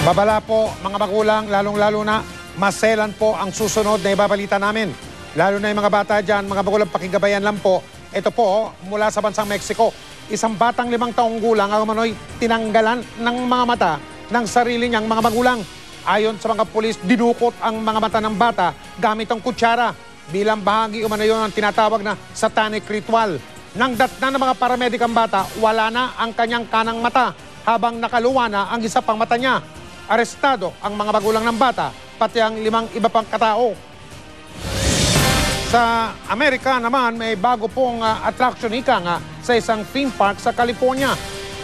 Babala po mga magulang, lalong-lalo na maselan po ang susunod na ibabalita namin. Lalo na yung mga bata dyan, mga magulang pakigabayan lang po. Ito po, mula sa bansang Mexico, isang batang 5 taong gulang ang umano'y tinanggalan ng mga mata ng sarili niyang mga magulang. Ayon sa mga pulis, dinukot ang mga mata ng bata gamit ang kutsara bilang bahagi umano yun ang tinatawag na satanic ritual. Nang datnan ng mga paramedik ang bata, wala na ang kanyang kanang mata habang nakaluwa na ang isa pang mata niya. Arestado ang mga magulang ng bata, pati ang 5 iba pang katao. Sa Amerika naman, may bago pong attraction ika sa isang theme park sa California.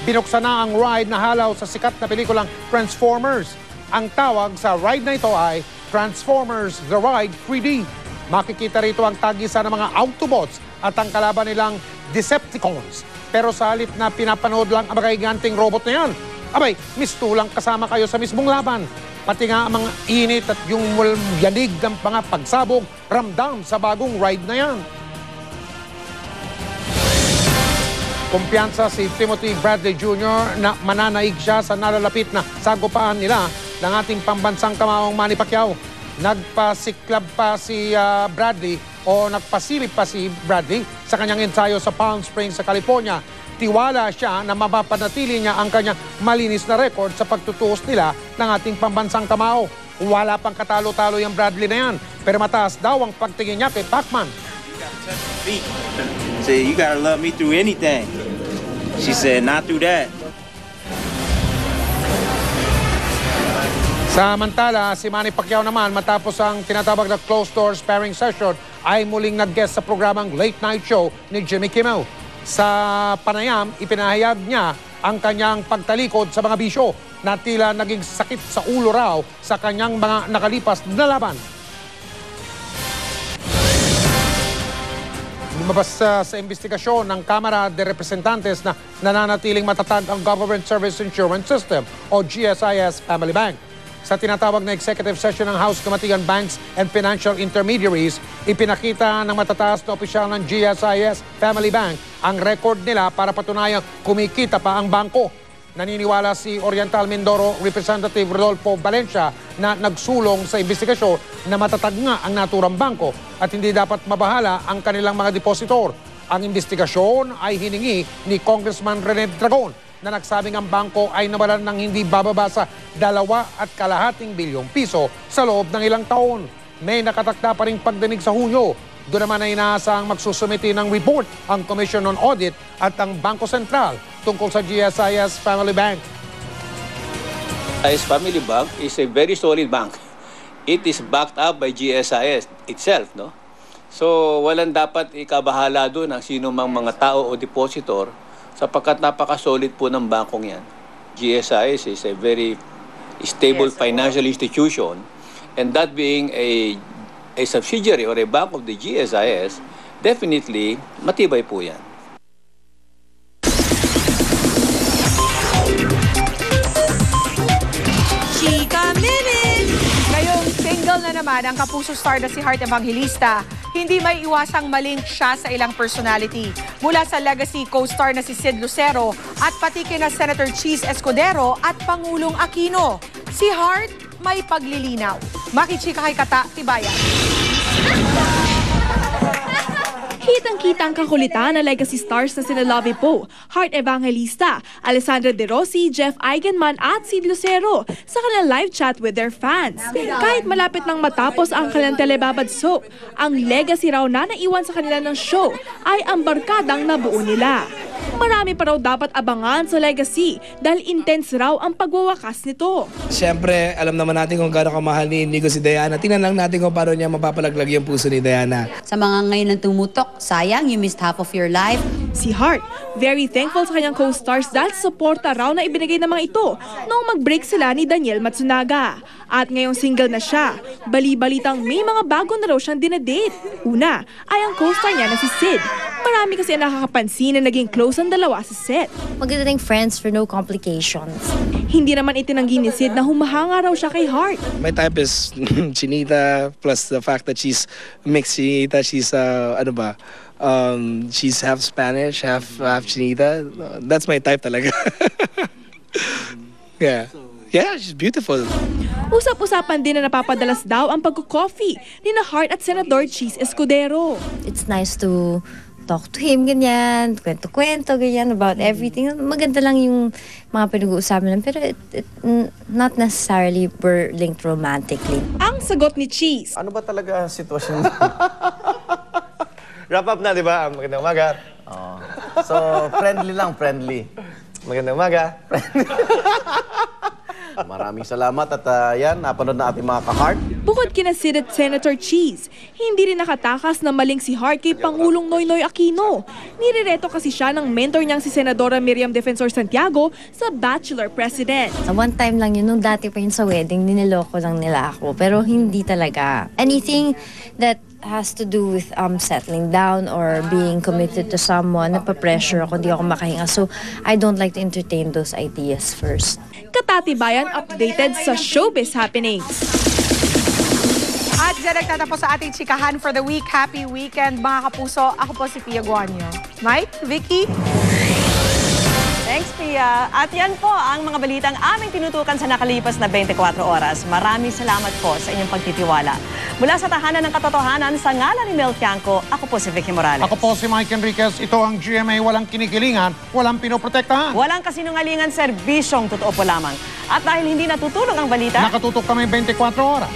Binuksan na ang ride na halaw sa sikat na pelikulang Transformers. Ang tawag sa ride na ito ay Transformers The Ride 3D. Makikita rito ang tagisan ng mga Autobots at ang kalaban nilang Decepticons. Pero sa halip na pinapanood lang ang mga giganting robot na yan, abay, mistulang kasama kayo sa mismong laban. Pati nga ang mga init at yung yanig ng mga pagsabog, ramdam sa bagong ride na yan. Kumpiyansa si Timothy Bradley Jr. na mananaig siya sa nalalapit na sagupaan nila ng ating pambansang kamaong Manny Pacquiao. Nagpasiklab pa si Bradley o nagpasilip pa si Bradley sa kanyang ensayo sa Palm Springs sa California. Tiwala siya na mapapanatili niya ang kanyang malinis na record sa pagtutuos nila ng ating pambansang kamao. Wala pang katalo-talo yung Bradley na yan, pero mataas daw ang pagtingin niya kay Pacman. Say, you gotta love me through anything. She said, not through that. Samantala, si Manny Pacquiao naman matapos ang tinatawag na closed-door sparring session ay muling nag-guest sa programang Late Night Show ni Jimmy Kimmel. Sa panayam, ipinahayag niya ang kanyang pagtalikod sa mga bisyo na tila naging sakit sa ulo raw sa kanyang mga nakalipas na laban. Lumabas sa investigasyon ng Kamara de Representantes na nananatiling matatag ang Government Service Insurance System o GSIS Family Bank. Sa tinatawag na executive session ng House Committee on Banks and Financial Intermediaries, ipinakita ng matataas na opisyal ng GSIS Family Bank ang record nila para patunayang kumikita pa ang bangko. Naniniwala si Oriental Mindoro Representative Rodolfo Valencia na nagsulong sa investigasyon na matatag nga ang naturang bangko at hindi dapat mabahala ang kanilang mga depositor. Ang investigasyon ay hiningi ni Congressman Rene Dragon na nagsabing ang bangko ay nawalan ng hindi bababa sa 2.5 bilyong piso sa loob ng ilang taon. May nakatakda pa ring pagdinig sa Hunyo. Doon naman ay inaasahang magsusumiti ng report ang Commission on Audit at ang Bangko Sentral tungkol sa GSIS Family Bank. GSIS Family Bank is a very solid bank. It is backed up by GSIS itself, no? So, walang dapat ikabahala doon ang sino mang mga tao o depositor sapagkat napaka-solid po ng bankong yan. GSIS is a very stable financial institution, and that being a subsidiary or a bank of the GSIS, definitely matibay po yan. Chika Minute! Ngayong single na naman ang kapuso star na si Heart Evangelista. Hindi may iwasang malink siya sa ilang personality. Mula sa legacy co-star na si Sid Lucero at pati kina Senator Cheese Escudero at Pangulong Aquino. Si Heart may paglilinaw. Makichika kay Kata Tibayan. Kitang-kita ang kakulitan na legacy stars na sina Lovie Poe, Heart Evangelista, Alessandra De Rossi, Jeff Eigenman at Sid Lucero sa kanilang live chat with their fans. Kahit malapit nang matapos ang kanilang telebabad soap, ang legacy raw na naiwan sa kanila ng show ay ang barkadang nabuo nila. Marami pa raw dapat abangan sa legacy dahil intense raw ang pagwawakas nito. Siyempre, alam naman natin kung gaano kamahal ni Inigo si Diana. Tingnan lang natin kung paano niya mapapalaglag yung puso ni Diana. Sa mga ngayon ang tumutok, sayang, you missed half of your life. Si Heart, very thankful sa kanyang co-stars dahil sa suporta raw na ibinigay ng mga ito noong mag-break sila ni Daniel Matsunaga. At ngayong single na siya, bali-balitang may mga bago na raw siyang dinedate. Una ay ang co-star niya na si Sid. Marami kasi ang nakakapansin na naging close ang dalawa sa set. Magdating friends for no complications. Hindi naman itinanggi ni Sid na humahanga raw siya kay Heart. My type is Chinita, plus the fact that she's mixed Chinita. She's, she's half Spanish, half Chinita. That's my type talaga. Yeah. Yeah, she's beautiful. Usap-usapan din na napapadalas daw ang pagko-coffee ni na Hart at Senador Cheese Escudero. It's nice to talk to him, ganyan, kwento-kwento, ganyan, about everything. Maganda lang yung mga pinag-uusapan lang, pero not necessarily we're linked romantically. Ang sagot ni Cheese, Ano ba talaga ang sitwasyon? Wrap up na, di ba? Magandang umaga. So, friendly lang, friendly. Magandang umaga. Maraming salamat at yan, napanood na ating mga ka-Hart. bukod kina Sid at Senator Cheese, hindi rin nakatakas na maling si Hart kay Pangulong Noynoy Aquino. Nirereto kasi siya ng mentor niyang si Senadora Miriam Defensor Santiago sa Bachelor President. One time lang yun, nung dati pa yun sa wedding, niniloko lang nila ako. Pero hindi talaga. Anything that has to do with settling down or being committed to someone, napapressure ako, hindi ako makahinga. So, I don't like to entertain those ideas first. Katatibayan updated sa showbiz happenings. At dyan nagtatapos sa ating chikahan for the week. Happy weekend, mga kapuso. Ako po si Pia Guanyo. Mike, Vicky? Thanks, Pia. At yan po ang mga balitang aming tinutukan sa nakalipas na 24 oras. Maraming salamat po sa inyong pagtitiwala. Mula sa tahanan ng katotohanan, sa ngalan ni Mel Tiangco, ako po si Vicky Morales. Ako po si Mike Enriquez. Ito ang GMA, walang kinikilingan, walang pinoprotektahan. Walang kasinungalingan, serbisyong totoo po lamang. At dahil hindi natutulog ang balita, Nakatutok kami 24 oras.